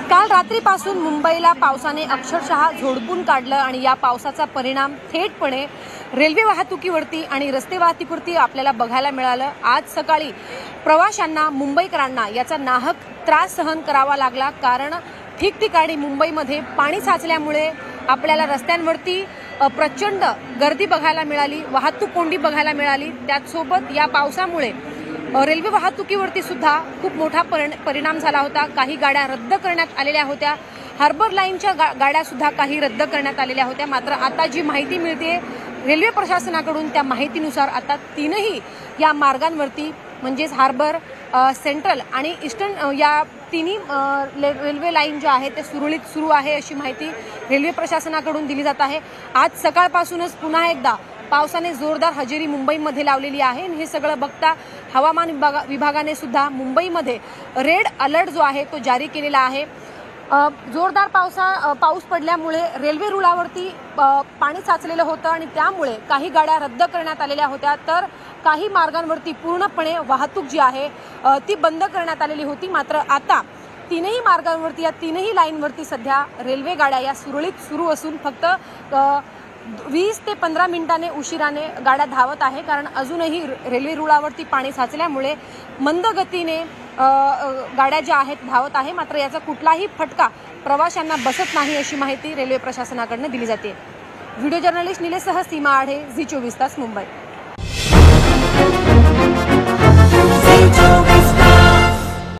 काल रात्रीपासून मुंबईला पावसाने अक्षरशः झोडपून काढलं आणि या पावसाचा परिणाम थेटपणे रेल्वे वाहतुकीवरती आणि रस्ते वाहतुकीवरती आपल्याला बघायला मिळालं। आज सकाळी प्रवाशांना मुंबईकरांना याचा नाहक त्रास सहन करावा लागला, कारण ठिकठिकाणी मुंबईमध्ये पाणी साचल्यामुळे आपल्याला रस्त्यांवरती प्रचंड गर्दी बघायला मिळाली, वाहतूक कोंडी बघायला मिळाली। त्याचसोबत या पावसामुळे रेल्वे वाहतुकीवरती सुद्धा खूप मोठा परिणाम झाला होता। काही गाड्या रद्द करण्यात आलेल्या होत्या, हार्बर लाईनच्या गाड्या सुद्धा काही रद्द करण्यात आलेल्या होत्या। मात्र आता जी माहिती मिळते रेल्वे प्रशासनाकडून, त्या माहितीनुसार आता तीनही या मार्गांवरती म्हणजेच हार्बर, सेंट्रल आणि ईस्टर्न या तिन्ही रेल्वे लाईन ज्या आहेत ते सुरळीत सुरू आहे अशी माहिती रेल्वे प्रशासनाकडून दिली जात आहे। आज सकाळपासूनच पुन्हा एकदा पावसाने जोरदार हजेरी मुंबईमध्ये लावलेली आहे। हे सगळं बघता हवामान विभागाने सुद्धा मुंबईमध्ये रेड अलर्ट जो आहे तो जारी केलेला आहे। जोरदार पाऊस पडल्यामुळे रेल्वे रुळावरती पाणी साचलेलं होतं आणि त्यामुळे काही गाड्या रद्द करण्यात आलेल्या होत्या, तर काही मार्गांवरती पूर्णपणे वाहतूक जी आहे ती बंद करण्यात आलेली होती। मात्र आता तीनही मार्गांवरती, या तीनही लाईनवरती सध्या रेल्वे गाड्या या सुरळीत सुरू असून फक्त 20 ते 15 मिनिटांनी उशिराने गाड्या धावत आहे, कारण अजूनही रेल्वे रुळावरती पाणी साचल्यामुळे मंद गतीने गाड्या ज्या आहेत धावत आहे। मात्र याचा कुठलाही फटका प्रवाशांना बसत नाही अशी माहिती रेल्वे प्रशासनाकडून दिली जाते। व्हिडिओ जर्नलिस्ट निलेशसह सीमा आढे, झी 24 तास, मुंबई।